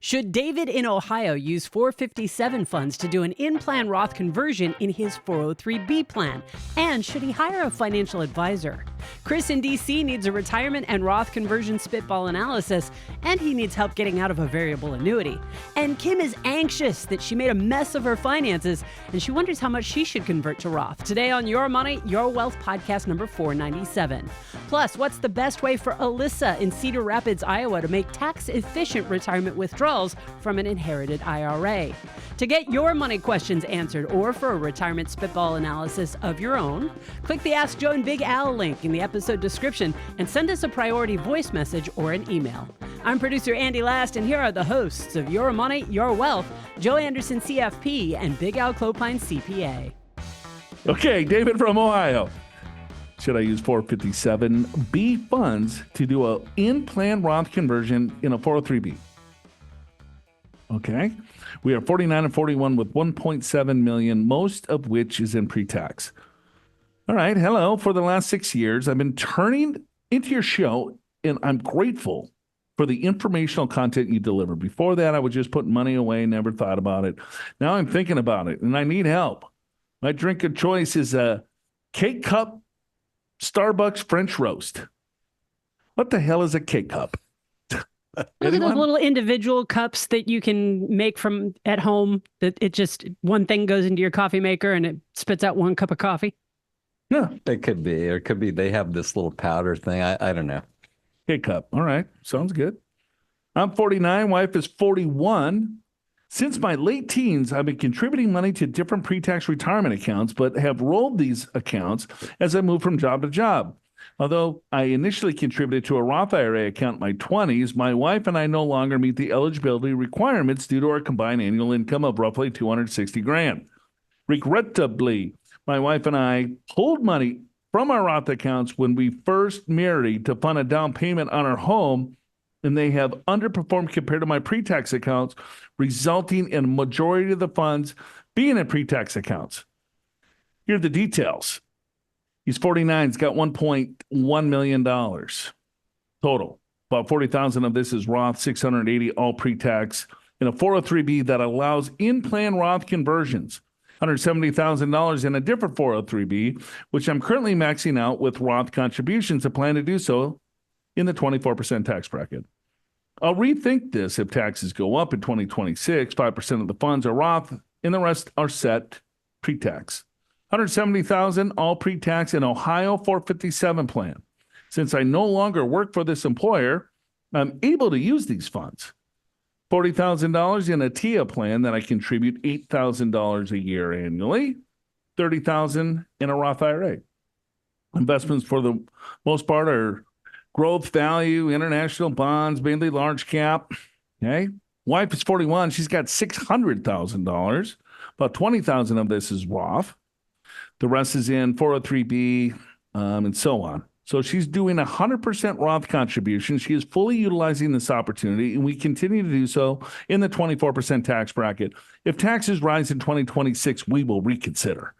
Should David in Ohio use 457 funds to do an in-plan Roth conversion in his 403B plan? And should he hire a financial advisor? Chris in DC needs a retirement and Roth conversion spitball analysis, and he needs help getting out of a variable annuity. And Kim is anxious that she made a mess of her finances, and she wonders how much she should convert to Roth. Today on Your Money, Your Wealth podcast number 497. Plus, what's the best way for Alissa in Cedar Rapids, Iowa to make tax-efficient retirement withdrawals from an inherited IRA? To get your money questions answered or for a retirement spitball analysis of your own, click the Ask Joe and Big Al link in the episode description and send us a priority voice message or an email. I'm producer Andy Last, and here are the hosts of Your Money, Your Wealth, Joe Anderson, CFP, and Big Al Clopine, CPA. Okay, David from Ohio. Should I use 457B funds to do a in-plan Roth conversion in a 403B? Okay. We are 49 and 41 with 1.7 million, most of which is in pre-tax. All right. Hello. For the last 6 years, I've been turning into your show, and I'm grateful for the informational content you deliver. Before that, I was just putting money away, never thought about it. Now I'm thinking about it, and I need help. My drink of choice is a K-Cup Starbucks French roast. What the hell is a K-Cup? Those are those little individual cups that you can make from at home, that it just one thing goes into your coffee maker and it spits out one cup of coffee. No, it could be, or it could be they have this little powder thing. I don't know. K-Cup. All right. Sounds good. I'm 49. Wife is 41. Since my late teens, I've been contributing money to different pre-tax retirement accounts, but have rolled these accounts as I move from job to job. Although I initially contributed to a Roth IRA account in my 20s, my wife and I no longer meet the eligibility requirements due to our combined annual income of roughly $260,000. Regrettably, my wife and I pulled money from our Roth accounts when we first married to fund a down payment on our home, and they have underperformed compared to my pre-tax accounts, resulting in a majority of the funds being in pre-tax accounts. Here are the details. He's 49. He's got $1.1 million total. About 40,000 of this is Roth, 680 all pre-tax, in a 403B that allows in-plan Roth conversions. $170,000 in a different 403B, which I'm currently maxing out with Roth contributions. I plan to do so in the 24% tax bracket. I'll rethink this if taxes go up in 2026. 5% of the funds are Roth, and the rest are set pre-tax. $170,000 all pre-tax in Ohio 457 plan. Since I no longer work for this employer, I'm able to use these funds. $40,000 in a TIA plan that I contribute $8,000 a year annually. $30,000 in a Roth IRA. Investments for the most part are growth, value, international bonds, mainly large cap. Okay. Wife is 41. She's got $600,000. About $20,000 of this is Roth. The rest is in 403B and so on. So she's doing 100% Roth contribution. She is fully utilizing this opportunity, and we continue to do so in the 24% tax bracket. If taxes rise in 2026, we will reconsider.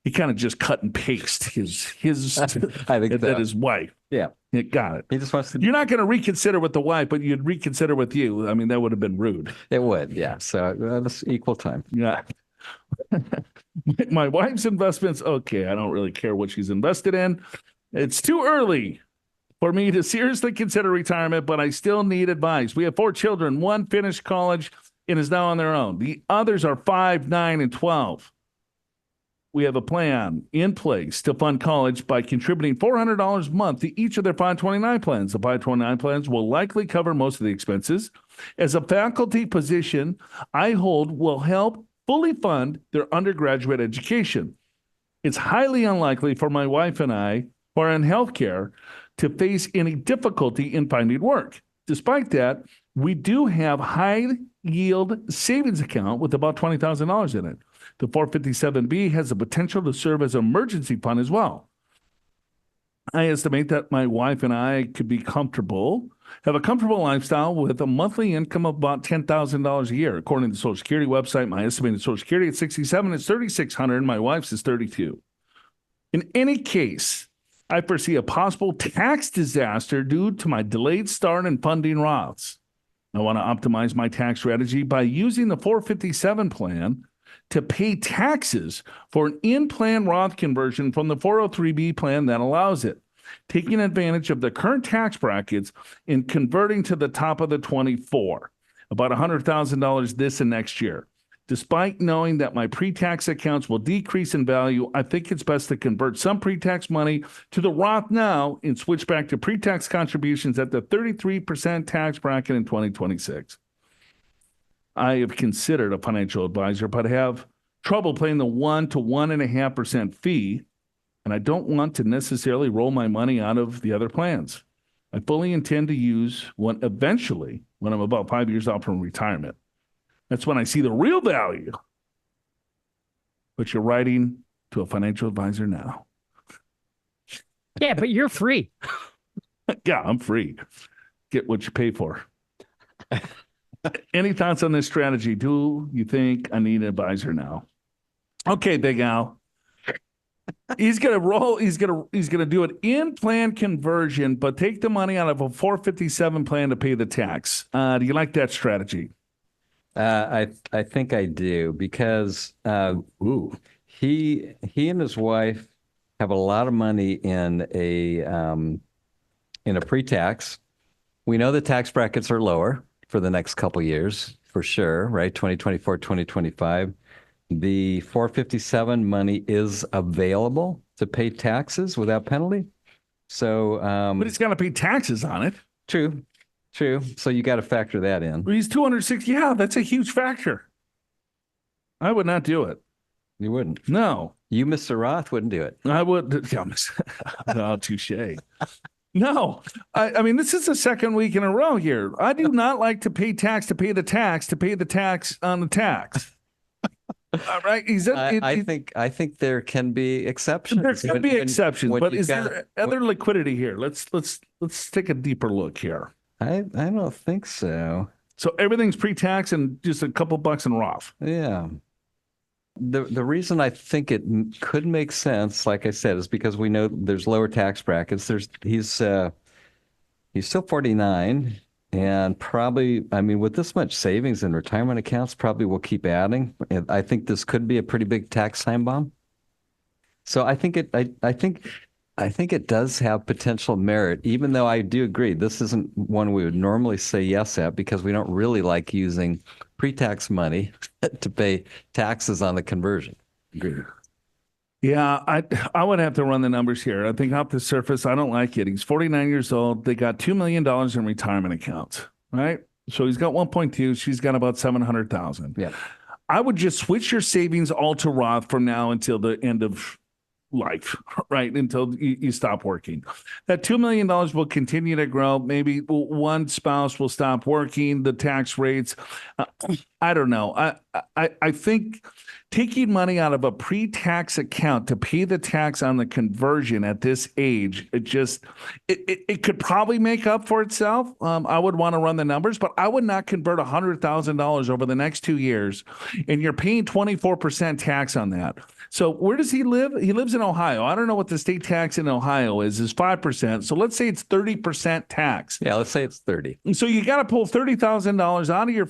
He kind of just cut and paste his I think that his wife. Yeah. Got it. He just wants to. You're not going to reconsider with the wife, but you'd reconsider with you. I mean, that would have been rude. It would, yeah. So that's equal time. Yeah. My wife's investments, okay, I don't really care what she's invested in. It's too early for me to seriously consider retirement, but I still need advice. We have 4 children. 1 finished college and is now on their own. The others are 5, 9, and 12. We have a plan in place to fund college by contributing $400 a month to each of their 529 plans. The 529 plans will likely cover most of the expenses. As a faculty position I hold will help fully fund their undergraduate education. It's highly unlikely for my wife and I, who are in healthcare, to face any difficulty in finding work. Despite that, we do have high-yield savings account with about $20,000 in it. The 457B has the potential to serve as an emergency fund as well. I estimate that my wife and I could be have a comfortable lifestyle with a monthly income of about $10,000 a year. According to the Social Security website, my estimated Social Security at 67 is $3,600. My wife's is $32. In any case, I foresee a possible tax disaster due to my delayed start in funding Roths. I want to optimize my tax strategy by using the 457 plan to pay taxes for an in-plan Roth conversion from the 403B plan that allows it, taking advantage of the current tax brackets and converting to the top of the 24, about $100,000 this and next year. Despite knowing that my pre-tax accounts will decrease in value, I think it's best to convert some pre-tax money to the Roth now and switch back to pre-tax contributions at the 33% tax bracket in 2026. I have considered a financial advisor, but have trouble paying the 1 to 1.5% fee, and I don't want to necessarily roll my money out of the other plans. I fully intend to use one eventually when I'm about 5 years out from retirement. That's when I see the real value. But you're writing to a financial advisor now. Yeah, but you're free. Yeah, I'm free. Get what you pay for. Any thoughts on this strategy? Do you think I need an advisor now? Okay, Big Al. He's gonna roll. He's gonna do an in-plan conversion, but take the money out of a 457 plan to pay the tax. Do you like that strategy? I think I do because he and his wife have a lot of money in a pre-tax. We know the tax brackets are lower for the next couple years for sure, right? 2024, 2025. The 457 money is available to pay taxes without penalty. So, but he's got to pay taxes on it. True. So you got to factor that in. He's 260. Yeah, that's a huge factor. I would not do it. You wouldn't? No. You, Mr. Roth, wouldn't do it. I would. Yeah, oh, touche. No. I mean, this is the second week in a row here. I do not like to pay tax to pay the tax to pay the tax on the tax. All right. I think there can be exceptions. There can be exceptions, but is there other liquidity here? Let's take a deeper look here. I don't think so. So everything's pre-tax and just a couple bucks in Roth. Yeah. The reason I think it could make sense, like I said, is because we know there's lower tax brackets. He's still 49, and probably, I mean, with this much savings in retirement accounts, probably will keep adding. And I think this could be a pretty big tax time bomb. So I think it does have potential merit, even though I do agree this isn't one we would normally say yes at because we don't really like using pre-tax money to pay taxes on the conversion. Agreed. Yeah, I would have to run the numbers here. I think off the surface, I don't like it. He's 49 years old. They got $2 million in retirement accounts, right? So he's got 1.2. She's got about 700,000. Yeah. I would just switch your savings all to Roth from now until the end of life, right? Until you stop working. That $2 million will continue to grow. Maybe one spouse will stop working. The tax rates, I don't know. I think taking money out of a pre-tax account to pay the tax on the conversion at this age, it could probably make up for itself. I would want to run the numbers, but I would not convert $100,000 over the next 2 years, and you're paying 24% tax on that. So where does he live? He lives in Ohio. I don't know what the state tax in Ohio is 5%. So let's say it's 30% tax. Yeah, let's say it's 30. So you got to pull $30,000 out of your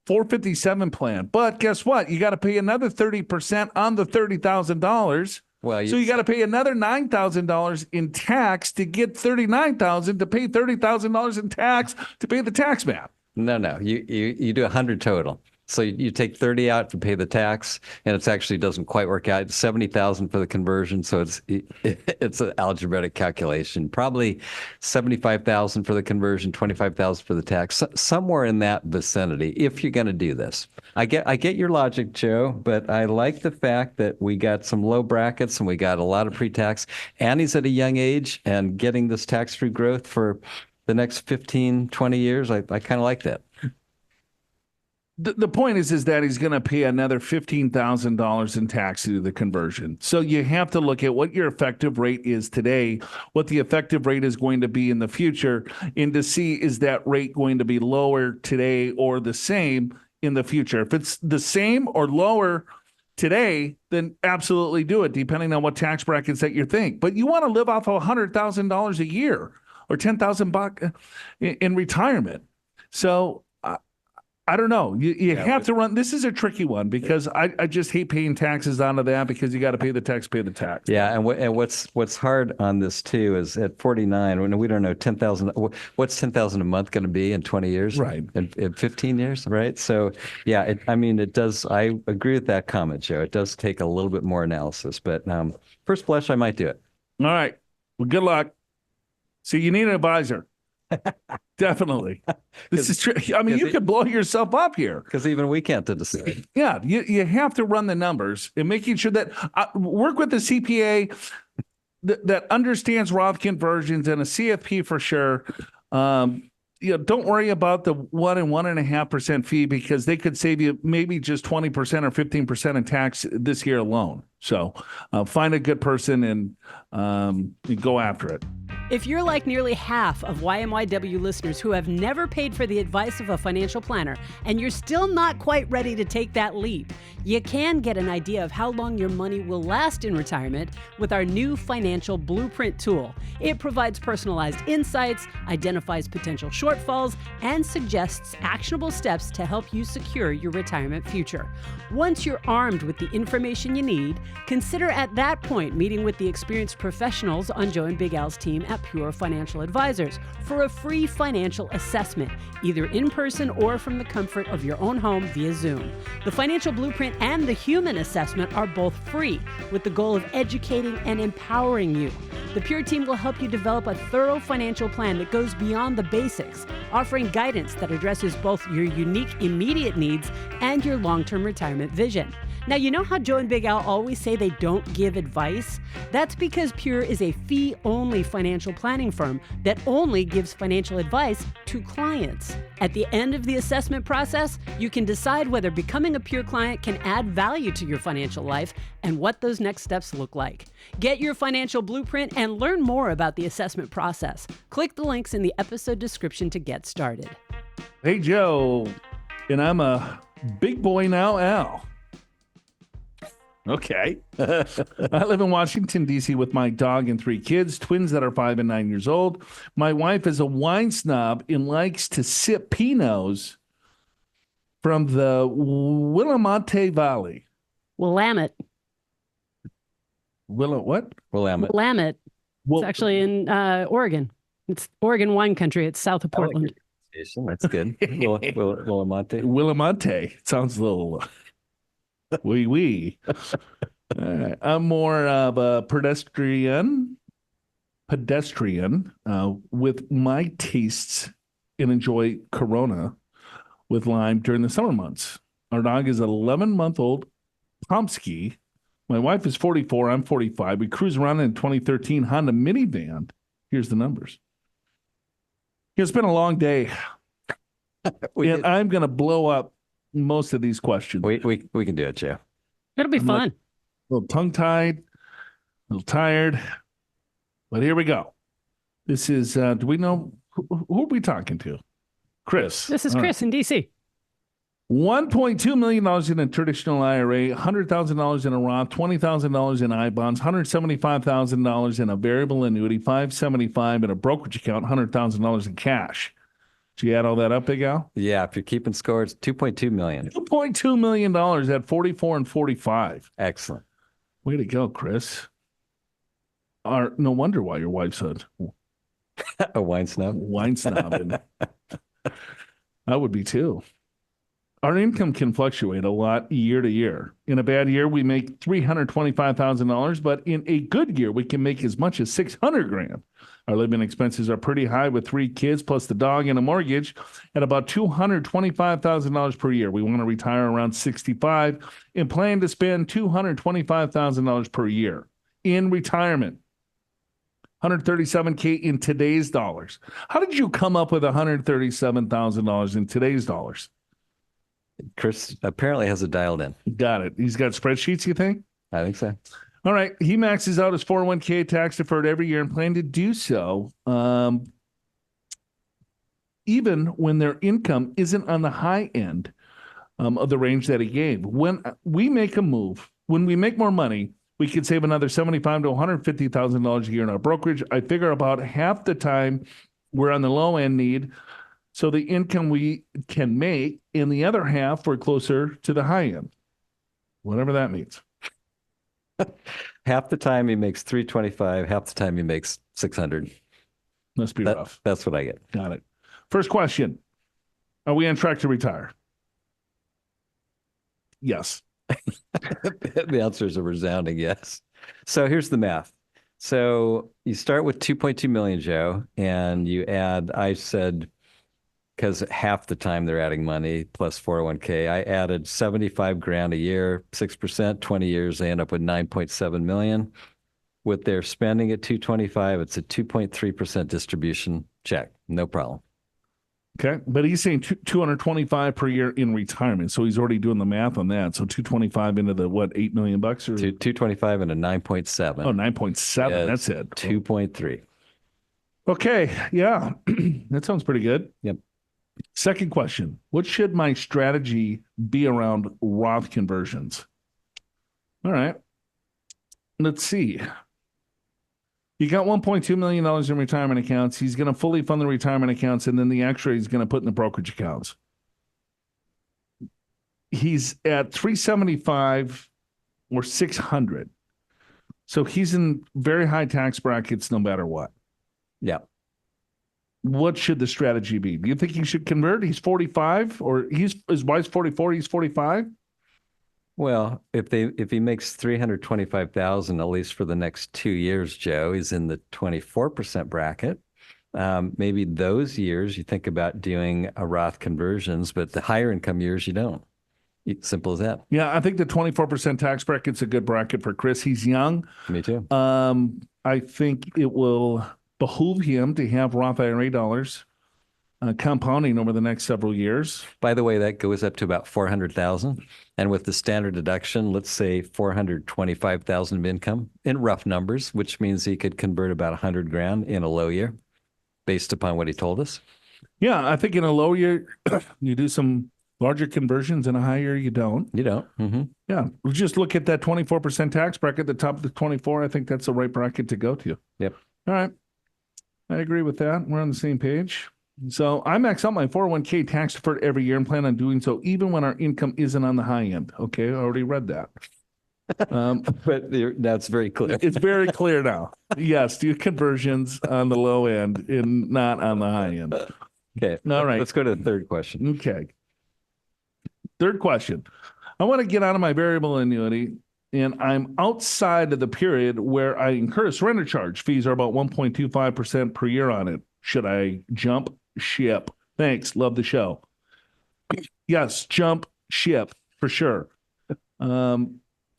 457 plan. But guess what? You got to pay another 30% on the $30,000. Well, so you got to pay another $9,000 in tax to get $39,000 to pay $30,000 in tax to pay the tax man. No. You do 100 total. So you take 30 out to pay the tax, and it actually doesn't quite work out. It's 70,000 for the conversion, so it's an algebraic calculation. Probably 75,000 for the conversion, 25,000 for the tax, somewhere in that vicinity. If you're going to do this, I get your logic, Joe, but I like the fact that we got some low brackets and we got a lot of pre-tax, and he's at a young age and getting this tax-free growth for the next 15, 20 years. I kind of like that. The point is that he's going to pay another $15,000 in tax to the conversion. So you have to look at what your effective rate is today, what the effective rate is going to be in the future, and to see is that rate going to be lower today or the same in the future. If it's the same or lower today, then absolutely do it, depending on what tax brackets that you think. But you want to live off of $100,000 a year or $10,000 in retirement. So I don't know. You have to run. This is a tricky one because I just hate paying taxes onto that because you got to pay the tax. Yeah, and what's hard on this too is at 49, when we don't know 10,000. What's 10,000 a month going to be in 20 years? Right. In 15 years, right? So yeah, it does. I agree with that comment, Joe. It does take a little bit more analysis, but first blush, I might do it. All right. Well, good luck. See, you need an advisor. Definitely. This is true. I mean, you could blow yourself up here. Because even we can't decide. Yeah, you have to run the numbers and making sure that work with the CPA that understands Roth conversions and a CFP for sure. Don't worry about the 1 and 1.5% fee because they could save you maybe just 20% or 15% in tax this year alone. So find a good person and go after it. If you're like nearly half of YMYW listeners who have never paid for the advice of a financial planner and you're still not quite ready to take that leap, you can get an idea of how long your money will last in retirement with our new financial blueprint tool. It provides personalized insights, identifies potential shortfalls, and suggests actionable steps to help you secure your retirement future. Once you're armed with the information you need, consider at that point meeting with the experienced professionals on Joe and Big Al's team at Pure Financial Advisors for a free financial assessment, either in person or from the comfort of your own home via Zoom. The financial blueprint and the human assessment are both free, with the goal of educating and empowering you. The Pure team will help you develop a thorough financial plan that goes beyond the basics, offering guidance that addresses both your unique immediate needs and your long-term retirement vision. Now, you know how Joe and Big Al always say they don't give advice? That's because Pure is a fee-only financial planning firm that only gives financial advice to clients. At the end of the assessment process, you can decide whether becoming a Pure client can add value to your financial life and what those next steps look like. Get your financial blueprint and learn more about the assessment process. Click the links in the episode description to get started. Hey, Joe, and I'm a big boy now, Al. Okay. I live in Washington, D.C. with my dog and 3 kids, twins that are 5 and 9 years old. My wife is a wine snob and likes to sip Pinots from the Willamette Valley. Willamette. What? Willamette. It's actually in Oregon. It's Oregon wine country. It's south of Portland. That's good. Willamette. Willamette. Sounds a little... Wee. I'm more of a pedestrian with my tastes and enjoy Corona with lime during the summer months. Our dog is an 11-month-old Pomsky. My wife is 44. I'm 45. We cruise around in a 2013 Honda minivan. Here's the numbers. It's been a long day. And I'm going to blow up most of these questions. We can do it, Joe. It'll be fun. A little tongue-tied, a little tired, but here we go. This is, do we know, who are we talking to? Chris. This is Chris in D.C. $1.2 million in a traditional IRA, $100,000 in a Roth, $20,000 in I-bonds, $175,000 in a variable annuity, $575,000 in a brokerage account, $100,000 in cash. Did you add all that up, Big Al? Yeah, if you're keeping score, it's $2.2 million. $2.2 million at 44 and 45. Excellent. Way to go, Chris. No wonder why your wife's a wine snob. Wine snob. I would be too. Our income can fluctuate a lot year to year. In a bad year, we make $325,000, but in a good year, we can make as much as $600,000. Our living expenses are pretty high with 3 kids plus the dog and a mortgage at about $225,000 per year. We want to retire around 65 and plan to spend $225,000 per year in retirement. $137K in today's dollars. How did you come up with $137,000 in today's dollars? Chris apparently has it dialed in. Got it. He's got spreadsheets, you think? I think so. All right. He maxes out his 401k tax deferred every year and planned to do so even when their income isn't on the high end of the range that he gave. When we make a move, when we make more money, we could save another $75,000 to $150,000 a year in our brokerage. I figure about half the time we're on the low end need. So the income we can make and the other half we're closer to the high end, whatever that means. Half the time he makes 325, half the time he makes 600. Must be rough. That's what I get. Got it. First question. Are we on track to retire? Yes. The answer is a resounding yes. So here's the math. So you start with 2.2 million, Joe, and you add, I said, because half the time they're adding money plus 401k, I added 75 grand a year, 6%, 20 years, they end up with 9.7 million. With their spending at 225, it's a 2.3% distribution check. No problem. Okay. But he's saying 225 per year in retirement. So he's already doing the math on that. So 225 into the, what, $8 million or 225 and a 9.7. Oh, 9.7. Yeah, That's it. 2.3. Okay. Yeah. That sounds pretty good. Yep. Second question. What should my strategy be around Roth conversions? All right. Let's see. You got $1.2 million in retirement accounts. He's going to fully fund the retirement accounts, and then the extra he's going to put in the brokerage accounts. He's at 375 or 600. So he's in very high tax brackets no matter what. Yeah. What should the strategy be? Do you think he should convert? He's 45, or his wife's 44, he's 45? Well, if he makes 325,000 at least for the next 2 years, Joe, he's in the 24% bracket. Maybe those years you think about doing a Roth conversions, but the higher income years you don't. Simple as that. Yeah, I think the 24% tax bracket's a good bracket for Chris. He's young. Me too. I think it will behoove him to have Roth IRA dollars compounding over the next several years. By the way, that goes up to about 400,000. And with the standard deduction, let's say 425,000 of income in rough numbers, which means he could convert about 100 grand in a low year based upon what he told us. Yeah, I think in a low year, you do some larger conversions. In a high year, you don't. You don't. Mm-hmm. Yeah, we'll just look at that 24% tax bracket, the top of the 24. I think that's the right bracket to go to. Yep. All right. I agree with that. We're on the same page. So I max out my 401k tax deferred every year and plan on doing so even when our income isn't on the high end. Okay, I already read that. But that's very clear. It's very clear now. Yes, do conversions on the low end and not on the high end. Okay. All right. Let's go to the third question. Okay. Third question. I want to get out of my variable annuity, and I'm outside of the period where I incur a surrender charge. Fees are about 1.25% per year on it. Should I jump ship? Thanks. Love the show. Yes, jump ship for sure.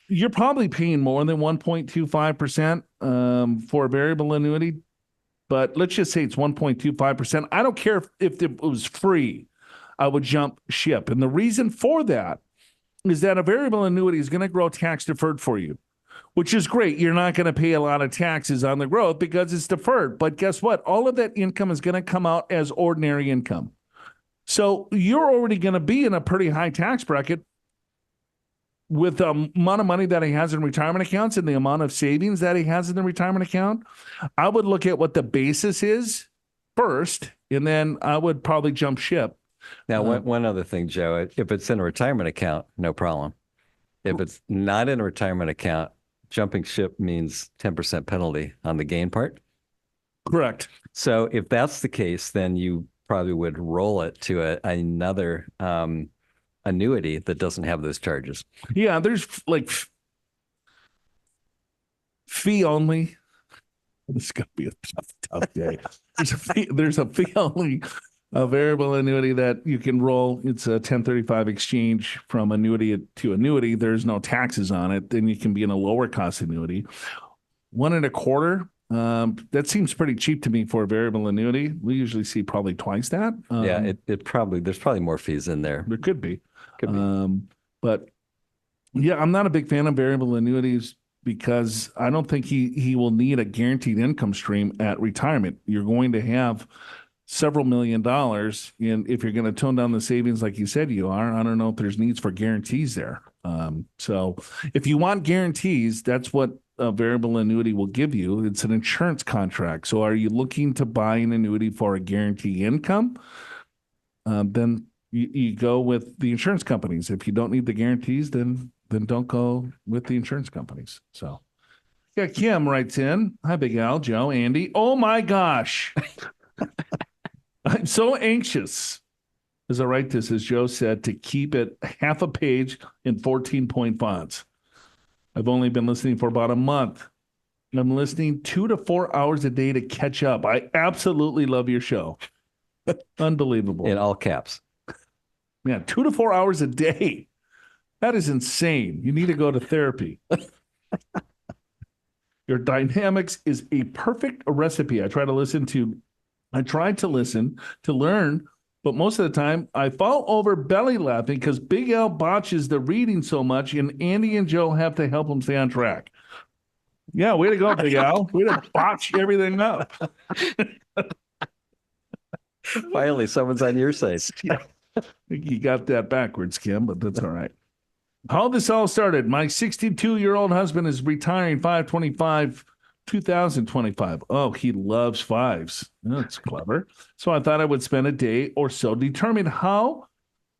You're probably paying more than 1.25% for a variable annuity, but let's just say it's 1.25%. I don't care if it was free. I would jump ship. And the reason for that is that a variable annuity is going to grow tax deferred for you, which is great. You're not going to pay a lot of taxes on the growth because it's deferred. But guess what? All of that income is going to come out as ordinary income. So you're already going to be in a pretty high tax bracket with the amount of money that he has in retirement accounts and the amount of savings that he has in the retirement account. I would look at what the basis is first, and then I would probably jump ship. Now, one other thing, Joe, if it's in a retirement account, no problem. If it's not in a retirement account, jumping ship means 10% penalty on the gain part. Correct. So if that's the case, then you probably would roll it to another annuity that doesn't have those charges. Yeah, there's like fee only. This is going to be a tough day. There's a fee only. A variable annuity that you can roll. It's a 1035 exchange from annuity to annuity. There's no taxes on it. Then you can be in a lower cost annuity. 1.25%. That seems pretty cheap to me for a variable annuity. We usually see probably twice that. Yeah, there's probably more fees in there. There could be. But yeah, I'm not a big fan of variable annuities because I don't think he will need a guaranteed income stream at retirement. You're going to have several $1 million. And if you're going to tone down the savings like you said you are, I don't know if there's needs for guarantees there. So if you want guarantees, that's what a variable annuity will give you. It's an insurance contract. So are you looking to buy an annuity for a guarantee income? Then you go with the insurance companies. If you don't need the guarantees, then don't go with the insurance companies. So, yeah, Kim writes in, hi, Big Al, Joe, Andy. Oh, my gosh. I'm so anxious, as I write this, as Joe said, to keep it half a page in 14-point fonts. I've only been listening for about a month. I'm listening 2 to 4 hours a day to catch up. I absolutely love your show. Unbelievable. In all caps. Yeah, 2 to 4 hours a day. That is insane. You need to go to therapy. Your dynamics is a perfect recipe. I tried to listen to learn, but most of the time I fall over belly laughing because Big Al botches the reading so much, and Andy and Joe have to help him stay on track. Yeah, way to go, Big Al. Way to botch everything up. Finally, someone's on your side. Yeah. I think you got that backwards, Kim, but that's all right. How this all started. My 62-year-old husband is retiring 5/25/2025. Oh, he loves fives. That's clever. So I thought I would spend a day or so determining how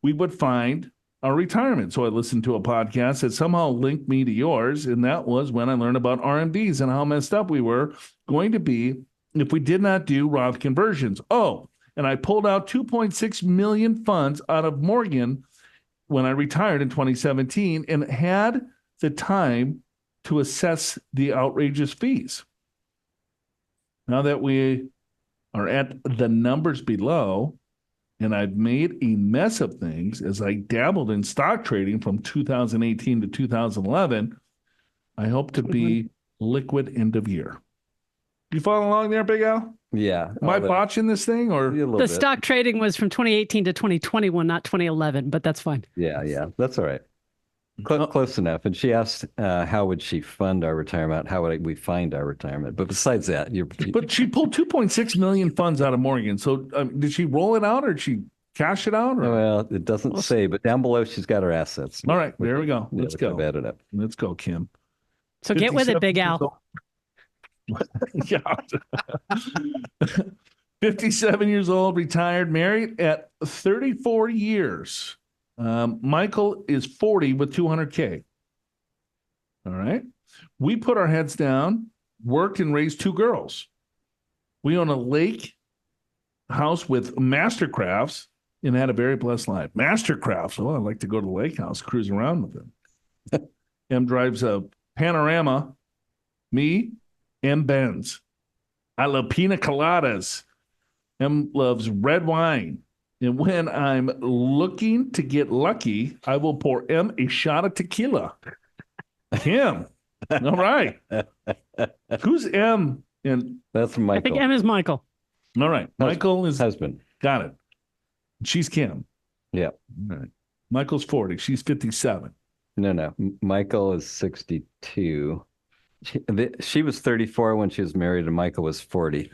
we would find our retirement. So I listened to a podcast that somehow linked me to yours, and that was when I learned about RMDs and how messed up we were going to be if we did not do Roth conversions. Oh, and I pulled out 2.6 million funds out of Morgan when I retired in 2017 and had the time to assess the outrageous fees. Now that we are at the numbers below, and I've made a mess of things as I dabbled in stock trading from 2018 to 2011, I hope to be liquid end of year. You follow along there, Big Al? Yeah. Am I botching this thing? Or the stock trading was from 2018 to 2021, not 2011, but that's fine. Yeah. That's all right. Close enough. And she asked, how would she fund our retirement? How would we find our retirement? But besides that, but she pulled 2.6 million funds out of Morgan. So did she roll it out or did she cash it out? Or? Well, it doesn't say, but down below she's got her assets. All right, there we go. Let's go. I've added up. Let's go, Kim. So get with it, Big Al. Yeah. 57 years old, retired, married at 34 years. Michael is 40 with 200K. All right. We put our heads down, worked and raised 2 girls. We own a lake house with Mastercrafts and had a very blessed life. Mastercrafts. Oh, I'd like to go to the lake house, cruise around with them. M drives a Panorama. Me, M Benz. I love pina coladas. M loves red wine. And when I'm looking to get lucky, I will pour M a shot of tequila. Kim. All right. Who's M? And that's Michael. I think M is Michael. All right. Michael is husband. Got it. She's Kim. Yeah. All right. Michael's 40. She's 57. No. Michael is 62. She was 34 when she was married, and Michael was 40.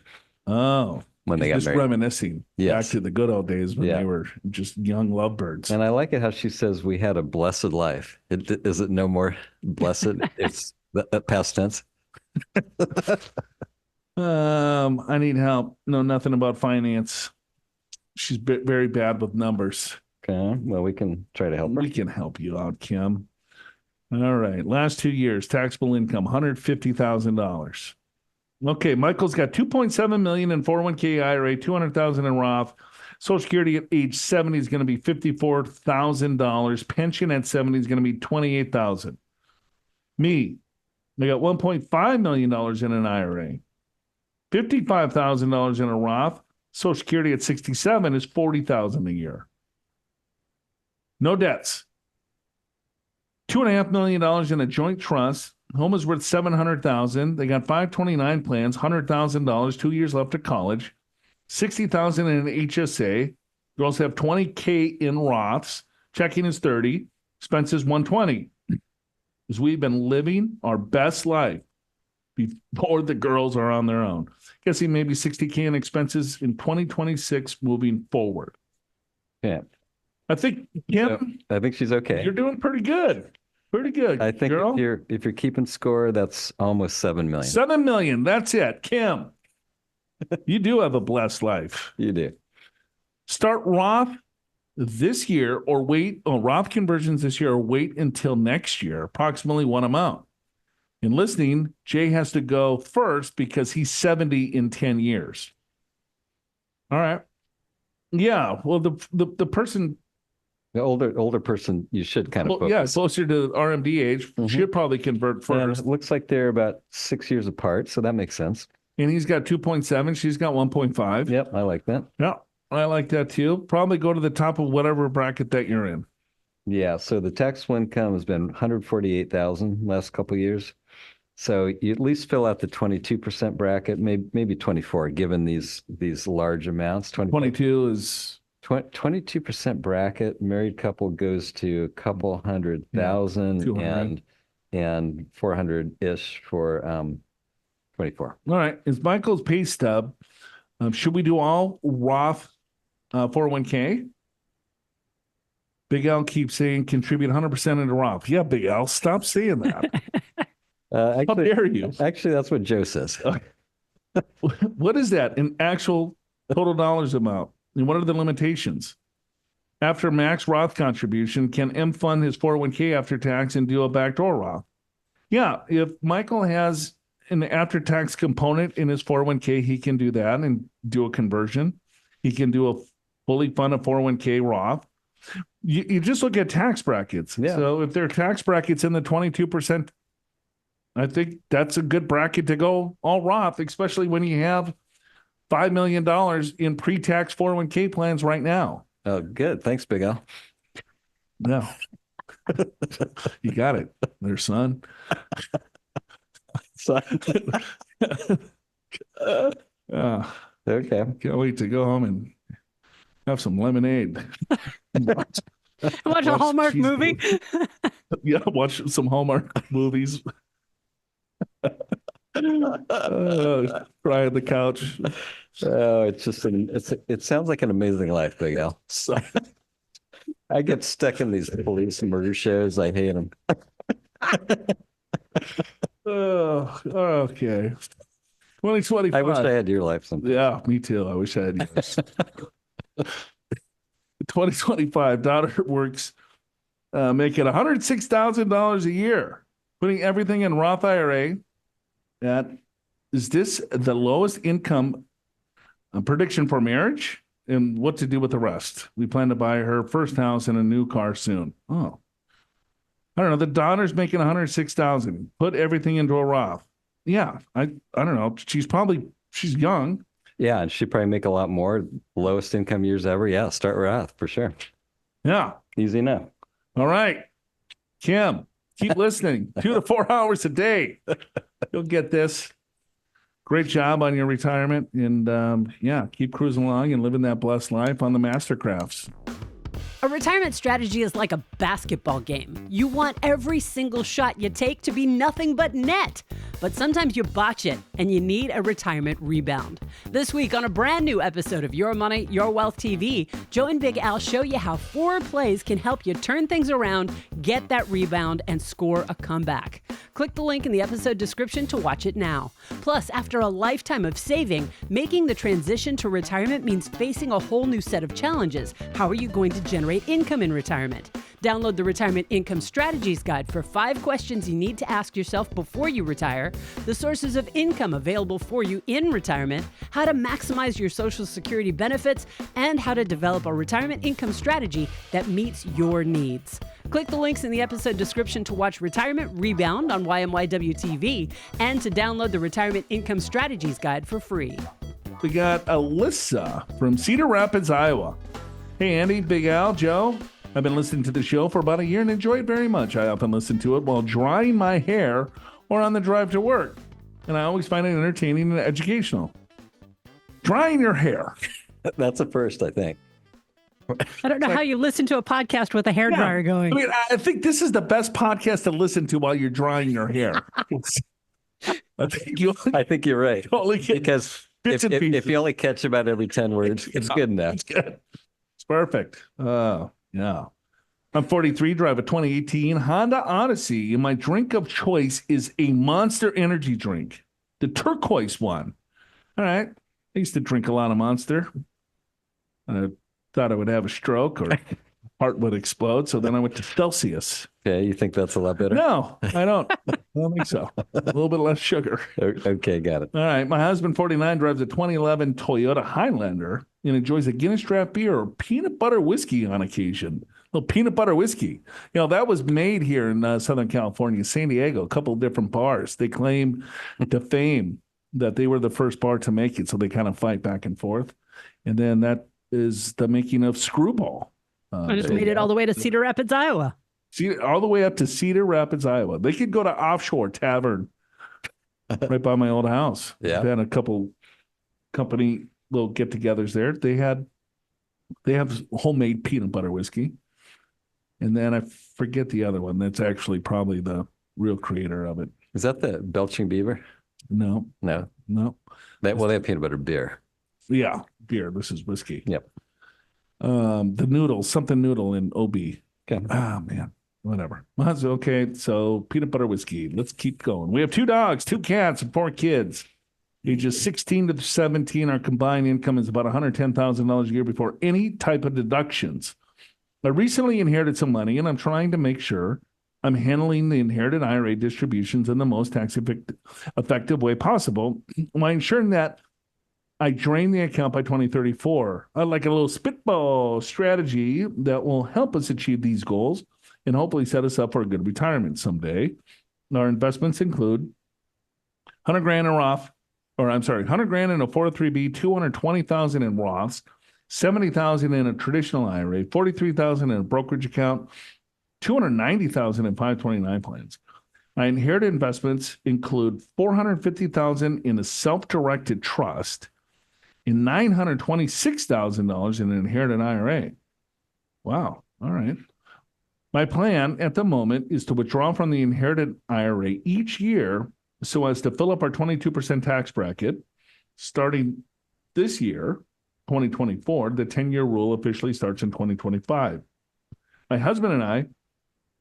Oh. When they got just married. Reminiscing back to the good old days when they were just young lovebirds. And I like it how she says we had a blessed life. Is it no more blessed? It's the past tense. I need help. Know nothing about finance. She's very bad with numbers. Okay. Well, we can try to help her. We can help you out, Kim. All right. Last 2 years, taxable income, $150,000. Okay, Michael's got 2.7 million in 401k IRA, 200,000 in Roth. Social Security at age 70 is going to be $54,000. Pension at 70 is going to be $28,000. Me, I got $1.5 million in an IRA, $55,000 in a Roth. Social Security at 67 is $40,000 a year. No debts. $2.5 million in a joint trust. Home is worth $700,000. They got 529 plans, $100,000, 2 years left of college, $60,000 in an HSA. Girls have $20K in Roths. Checking is $30,000. Expenses $120,000. Because we've been living our best life before the girls are on their own. Guessing maybe $60K in expenses in 2026 moving forward. Yeah. I think, Kim, I think she's okay. You're doing pretty good. Pretty good. I think girl. if you're keeping score, that's almost 7 million. 7 million. That's it. Kim, you do have a blessed life. You do. Start Roth this year or Roth conversions this year or wait until next year, approximately one amount. In listening, Jay has to go first because he's 70 in 10 years. All right. Yeah. Well, the person, The older person, you should kind of focus. closer to RMD age, should probably convert And first. it looks like they're about 6 years apart, so that makes sense. And he's got 2.7. She's got 1.5. Yep, I like that. Yeah, I like that too. Probably go to the top of whatever bracket that you're in. Yeah, so the taxable income has been 148,000 last couple of years. So you at least fill out the 22% bracket, maybe 24, given these large amounts. 22 is 22% bracket. Married couple goes to a couple 100,000 and 400-ish for 24. all right. Is Michael's pay stub? Should we do all Roth 401k? Big L keeps saying contribute 100% into Roth. Yeah, Big L, stop saying that. How dare you? Actually, that's what Joe says. What is that in actual total dollars amount? And what are the limitations? After max Roth contribution, can M fund his 401k after tax and do a backdoor Roth? Yeah, if Michael has an after-tax component in his 401k, he can do that and do a conversion. He can do a fully funded 401k Roth. You just look at tax brackets. Yeah. So if there are tax brackets in the 22%, I think that's a good bracket to go all Roth, especially when you have $5 million in pre-tax 401k plans right now. Oh, good. Thanks, Big Al. No. You got it there, son. Okay. Can't wait to go home and have some lemonade. Watch a Hallmark movie. Yeah, watch some Hallmark movies. Cry on the couch. Oh, it sounds like an amazing life, Big Al. So, I get stuck in these police murder shows. I hate them. Okay. 2025. I wish I had your life sometime. Yeah, me too. I wish I had yours. 2025, daughter works making $106,000 a year, putting everything in Roth IRA. Is this the lowest income prediction for marriage? And what to do with the rest? We plan to buy her first house and a new car soon. Oh, I don't know. The daughter's making $106,000. Put everything into a Roth. Yeah, I don't know. She's young. Yeah, and she'd probably make a lot more. Lowest income years ever. Yeah, start Roth for sure. Yeah. Easy enough. All right. Kim, keep listening. 2 to 4 hours a day. You'll get this. Great job on your retirement. And keep cruising along and living that blessed life on the Mastercrafts. A retirement strategy is like a basketball game. You want every single shot you take to be nothing but net. But sometimes you botch it and you need a retirement rebound. This week on a brand new episode of Your Money, Your Wealth TV, Joe and Big Al show you how 4 plays can help you turn things around, get that rebound, and score a comeback. Click the link in the episode description to watch it now. Plus, after a lifetime of saving, making the transition to retirement means facing a whole new set of challenges. How are you going to generate income in retirement? Download the Retirement Income Strategies Guide for 5 questions you need to ask yourself before you retire, the sources of income available for you in retirement, how to maximize your Social Security benefits, and how to develop a retirement income strategy that meets your needs. Click the links in the episode description to watch Retirement Rebound on YMYW TV and to download the Retirement Income Strategies Guide for free. We got Alissa from Cedar Rapids, Iowa. Hey, Andy, Big Al, Joe. I've been listening to the show for about a year and enjoy it very much. I often listen to it while drying my hair or on the drive to work, and I always find it entertaining and educational. Drying your hair. That's a first, I think. I don't know how you listen to a podcast with a hairdryer going. I mean, I think this is the best podcast to listen to while you're drying your hair. I think you're right. Only because if you only catch about every 10 words, it's good enough. It's good. It's perfect. Yeah. I'm 43, drive a 2018 Honda Odyssey, and my drink of choice is a Monster energy drink, the turquoise one. All right. I used to drink a lot of Monster. thought I would have a stroke or heart would explode. So then I went to Celsius. Okay, you think that's a lot better? No, I don't. I don't think so. A little bit less sugar. Okay, got it. All right. My husband, 49, drives a 2011 Toyota Highlander and enjoys a Guinness draft beer or peanut butter whiskey on occasion. A little peanut butter whiskey. That was made here in Southern California, San Diego, a couple of different bars. They claim to fame that they were the first bar to make it, so they kind of fight back and forth. And then that is the making of Screwball. I just made it all the way to Cedar Rapids, Iowa. All the way up to Cedar Rapids, Iowa. They could go to Offshore Tavern right by my old house. Yeah. I've had a couple company little get-togethers there. They have homemade peanut butter whiskey. And then I forget the other one. That's actually probably the real creator of it. Is that the Belching Beaver? No. Well, they have peanut butter beer. Yeah, beer. This is whiskey. Yep. The noodle, something noodle in OB. Okay. Ah, man. Whatever. Okay, so peanut butter whiskey. Let's keep going. We have 2 dogs, 2 cats, and 4 kids. Ages 16 to 17, our combined income is about $110,000 a year before any type of deductions. I recently inherited some money, and I'm trying to make sure I'm handling the inherited IRA distributions in the most tax-effective way possible while ensuring that I drain the account by 2034. I like a little spitball strategy that will help us achieve these goals and hopefully set us up for a good retirement someday. Our investments include 100 grand in Roth, 100 grand in a 403B, 220,000 in Roths, 70,000 in a traditional IRA, 43,000 in a brokerage account, 290,000 in 529 plans. My inherited investments include 450,000 in a self-directed trust and $926,000 in an inherited IRA. Wow. All right. My plan at the moment is to withdraw from the inherited IRA each year so as to fill up our 22% tax bracket. Starting this year, 2024, the 10-year rule officially starts in 2025. My husband and I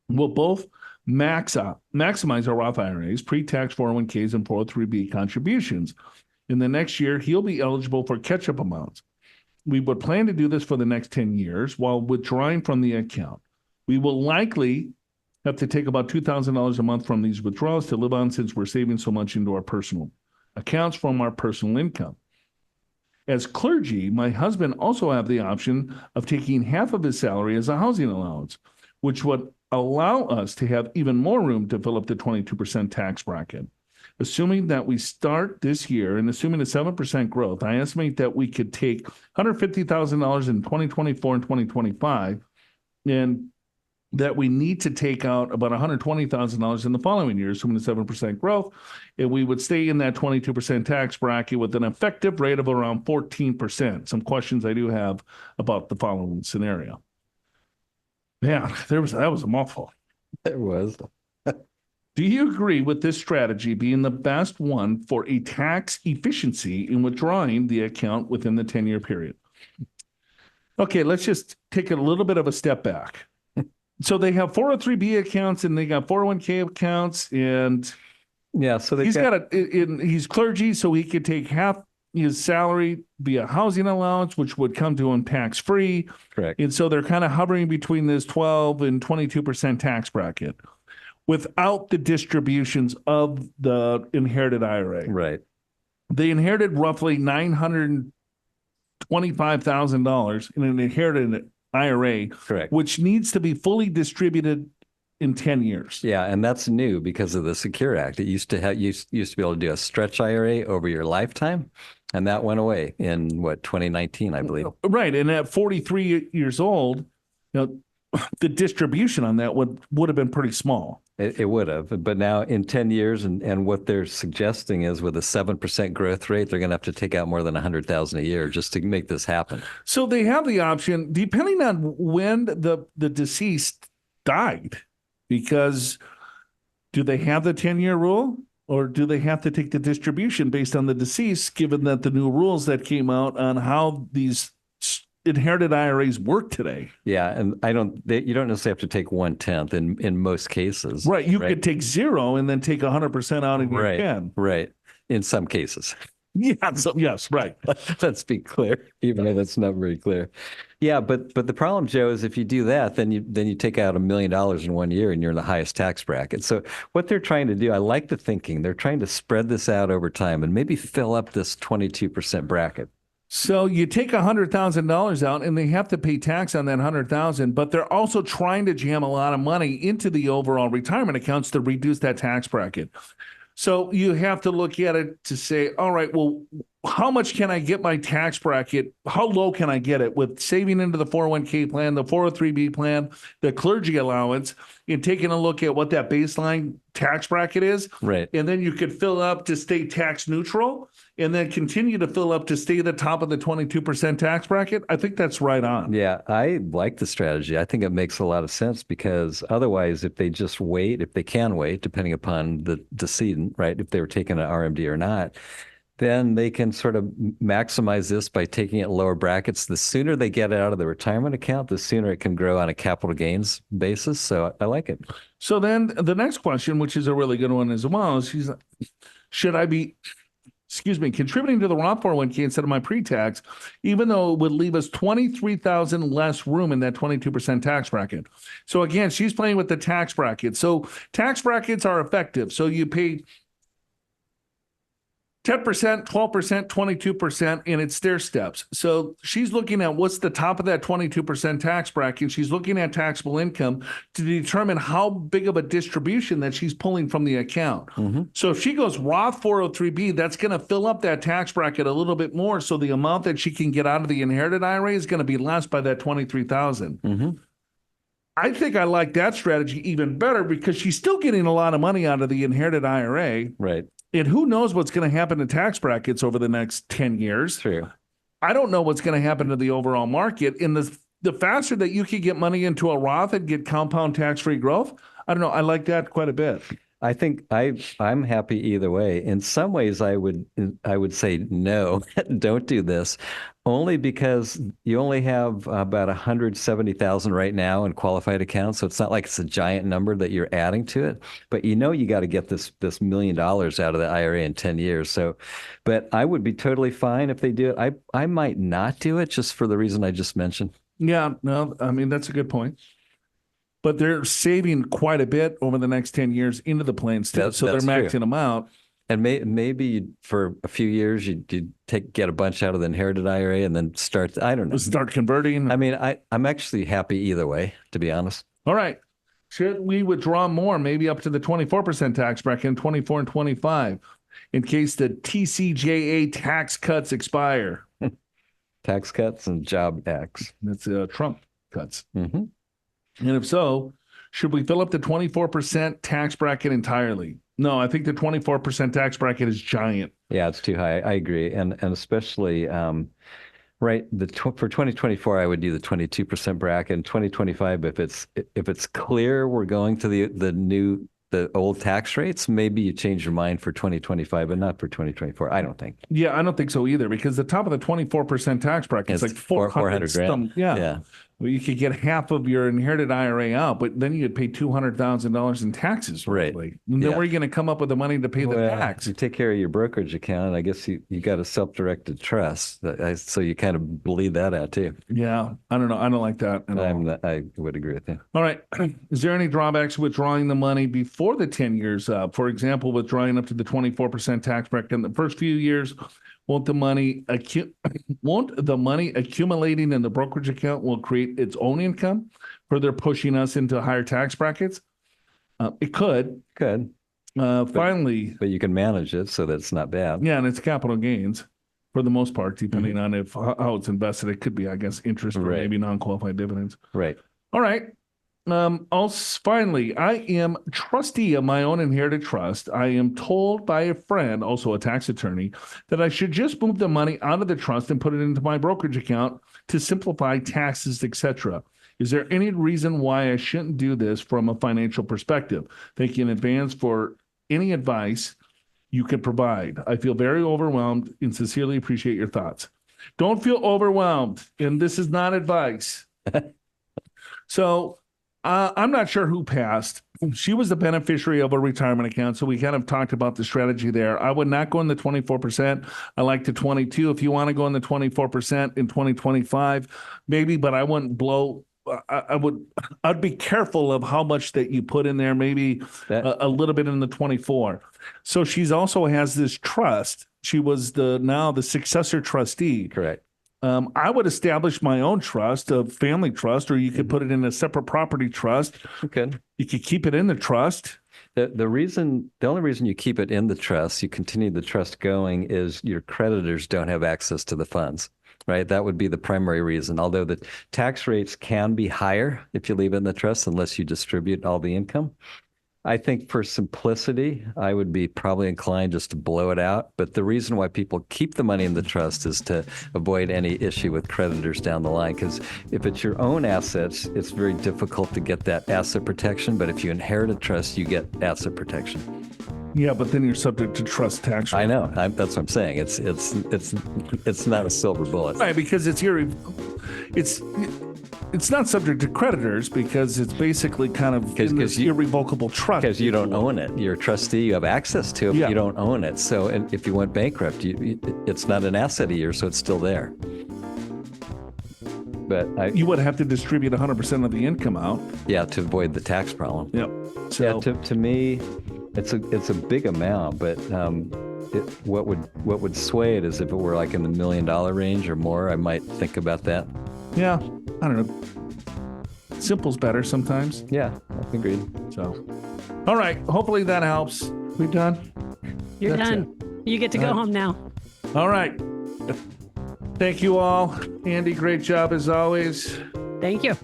will both maximize our Roth IRAs, pre-tax 401ks, and 403B contributions. In the next year, he'll be eligible for catch-up amounts. We would plan to do this for the next 10 years while withdrawing from the account. We will likely have to take about $2,000 a month from these withdrawals to live on since we're saving so much into our personal accounts from our personal income. As clergy, my husband also have the option of taking half of his salary as a housing allowance, which would allow us to have even more room to fill up the 22% tax bracket. Assuming that we start this year and assuming a 7% growth, I estimate that we could take $150,000 in 2024 and 2025, and that we need to take out about $120,000 in the following year, assuming the 7% growth, and we would stay in that 22% tax bracket with an effective rate of around 14%. Some questions I do have about the following scenario. Yeah, that was a mouthful. It was. Do you agree with this strategy being the best one for a tax efficiency in withdrawing the account within the 10-year period? Okay, let's just take a little bit of a step back. So they have 403B accounts and they got 401k accounts, and yeah, so he's clergy, so he could take half his salary via housing allowance, which would come to him tax-free. Correct. And so they're kind of hovering between this 12 and 22% tax bracket without the distributions of the inherited IRA. Right. They inherited roughly $925,000 in an inherited IRA, correct, which needs to be fully distributed in 10 years. Yeah, and that's new because of the Secure Act. It used to be able to do a stretch IRA over your lifetime, and that went away in 2019, I believe. Right, and at 43 years old, the distribution on that would have been pretty small. It would have, but now in 10 years, and what they're suggesting is with a 7% growth rate, they're going to have to take out more than $100,000 a year just to make this happen. So they have the option, depending on when the deceased died, because do they have the 10-year rule, or do they have to take the distribution based on the deceased, given that the new rules that came out on how these inherited IRAs work today? Yeah, and you don't necessarily have to take 1/10 in most cases. Right, you could take 0 and then take 100% out in your can. Right, in some cases. Yeah. So, yes, right. Let's be clear, even though that's not very clear. Yeah, but the problem, Joe, is if you do that, then you take out $1 million in 1 year and you're in the highest tax bracket. So what they're trying to do, I like the thinking. They're trying to spread this out over time and maybe fill up this 22% bracket. So you take $100,000 out and they have to pay tax on that 100,000, but they're also trying to jam a lot of money into the overall retirement accounts to reduce that tax bracket. So you have to look at it to say, all right, well, how much can I get my tax bracket? How low can I get it with saving into the 401k plan, the 403b plan, the clergy allowance, and taking a look at what that baseline tax bracket is. Right. And then you could fill up to stay tax neutral and then continue to fill up to stay at the top of the 22% tax bracket. I think that's right on. Yeah, I like the strategy. I think it makes a lot of sense because otherwise, if they just wait, if they can wait, depending upon the decedent, right, if they were taking an RMD or not, then they can sort of maximize this by taking it in lower brackets. The sooner they get it out of the retirement account, the sooner it can grow on a capital gains basis. So I like it. So then the next question, which is a really good one as well, is should I be, contributing to the Roth 401k instead of my pre-tax, even though it would leave us $23,000 less room in that 22% tax bracket? So again, she's playing with the tax bracket. So tax brackets are effective. So you pay 10%, 12%, 22%, and it's stair steps. So she's looking at what's the top of that 22% tax bracket. She's looking at taxable income to determine how big of a distribution that she's pulling from the account. Mm-hmm. So if she goes Roth 403b, that's going to fill up that tax bracket a little bit more. So the amount that she can get out of the inherited IRA is going to be less by that $23,000. Mm-hmm. I think I like that strategy even better because she's still getting a lot of money out of the inherited IRA. Right. And who knows what's going to happen to tax brackets over the next 10 years. True. I don't know what's going to happen to the overall market. And the faster that you can get money into a Roth and get compound tax-free growth, I don't know. I like that quite a bit. I think I'm happy either way. In some ways, I would say no, don't do this, only because you only have about 170,000 right now in qualified accounts. So it's not like it's a giant number that you're adding to it. But you got to get this $1 million out of the IRA in 10 years. So, but I would be totally fine if they do it. I might not do it just for the reason I just mentioned. Yeah, no, I mean that's a good point. But they're saving quite a bit over the next 10 years into the plan still. So they're maxing them out. And maybe for a few years, you get a bunch out of the inherited IRA and then start, I don't know. Start converting. I mean, I'm actually happy either way, to be honest. All right. Should we withdraw more, maybe up to the 24% tax bracket in 24 and 25, in case the TCJA tax cuts expire? Tax cuts and job tax. That's Trump cuts. Mm-hmm. And if so, should we fill up the 24% tax bracket entirely? No, I think the 24% tax bracket is giant. Yeah, it's too high. I agree. And especially, right, for 2024, I would do the 22% bracket. In 2025, if it's clear we're going to the old tax rates, maybe you change your mind for 2025, but not for 2024. I don't think. Yeah, I don't think so either, because the top of the 24% tax bracket is like 400 grand. Yeah. Well, you could get half of your inherited IRA out, but then you'd pay $200,000 in taxes. Right. And then where are you going to come up with the money to pay the tax? You take care of your brokerage account. I guess you got a self-directed trust. So you kind of bleed that out too. Yeah. I don't know. I don't like that at all. I would agree with you. All right. Is there any drawbacks to withdrawing the money before the 10 years up? For example, withdrawing up to the 24% tax bracket in the first few years, won't the money accumulating in the brokerage account will create its own income, further pushing us into higher tax brackets? It could. Finally. But you can manage it so that it's not bad. Yeah, and it's capital gains for the most part, depending on how it's invested. It could be, I guess, interest or maybe non-qualified dividends. Right. All right. Finally, I am trustee of my own inherited trust. I am told by a friend, also a tax attorney, that I should just move the money out of the trust and put it into my brokerage account to simplify taxes, etc. Is there any reason why I shouldn't do this from a financial perspective? Thank you in advance for any advice you could provide. I feel very overwhelmed and sincerely appreciate your thoughts. Don't feel overwhelmed, and this is not advice. So I'm not sure who passed. She was the beneficiary of a retirement account, so we kind of talked about the strategy there. I would not go in the 24%. I like the 22. If you want to go in the 24% in 2025, maybe, but I wouldn't blow. I'd be careful of how much that you put in there, maybe a little bit in the 24. So she's also has this trust. She was now the successor trustee. Correct. I would establish my own trust, a family trust, or you could put it in a separate property trust. Okay. You could keep it in the trust. The only reason you keep it in the trust, you continue the trust going, is your creditors don't have access to the funds, right? That would be the primary reason. Although the tax rates can be higher if you leave it in the trust, unless you distribute all the income. I think for simplicity, I would be probably inclined just to blow it out. But the reason why people keep the money in the trust is to avoid any issue with creditors down the line. Because if it's your own assets, it's very difficult to get that asset protection. But if you inherit a trust, you get asset protection. Yeah, but then you're subject to trust tax. I know. That's what I'm saying. It's not a silver bullet. Right, because it's not subject to creditors because it's basically kind of irrevocable trust. Because you don't own it. You're a trustee. You have access to it, but you don't own it. So if you went bankrupt, it's not an asset of yours, so it's still there. But you would have to distribute 100% of the income out. Yeah, to avoid the tax problem. Yep. So to me, it's a big amount, but what would sway it is if it were like in the $1 million range or more. I might think about that. Yeah, I don't know. Simple's better sometimes. Yeah, I agreed. So, all right. Hopefully that helps. We done? You're done. You get to go home now. All right. Thank you all. Andy, great job as always. Thank you.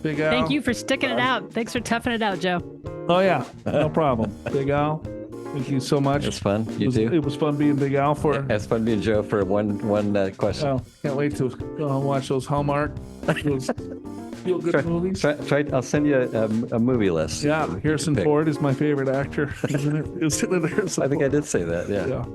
Big Al. Thank you for sticking it out. Thanks for toughing it out, Joe. Oh, yeah. No problem. Big Al, thank you so much. It's fun. It was fun being Big Al for. It's fun being Joe for one question. Oh, can't wait to go and watch those Hallmark, those feel-good movies. I'll send you a movie list. Yeah, Harrison Ford is my favorite actor. Isn't it? I think I did say that, yeah.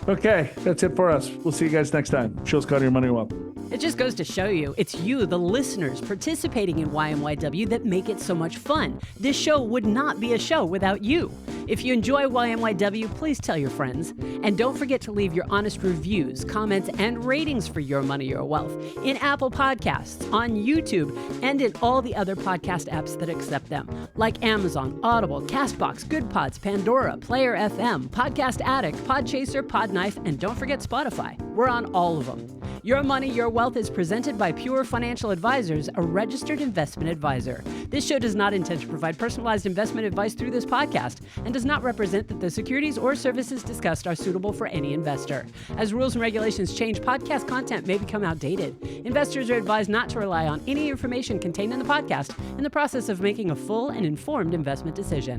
Okay, that's it for us. We'll see you guys next time. Show's called Your Money or Wealth. It just goes to show you, it's you, the listeners, participating in YMYW that make it so much fun. This show would not be a show without you. If you enjoy YMYW, please tell your friends. And don't forget to leave your honest reviews, comments, and ratings for Your Money or Wealth in Apple Podcasts, on YouTube, and in all the other podcast apps that accept them, like Amazon, Audible, CastBox, Good Pods, Pandora, Player FM, Podcast Addict, Podchaser, Podknife, and don't forget Spotify. We're on all of them. Your Money, Your Wealth is presented by Pure Financial Advisors, a registered investment advisor. This show does not intend to provide personalized investment advice through this podcast and does not represent that the securities or services discussed are suitable for any investor. As rules and regulations change, podcast content may become outdated. Investors are advised not to rely on any information contained in the podcast in the process of making a full and informed investment decision.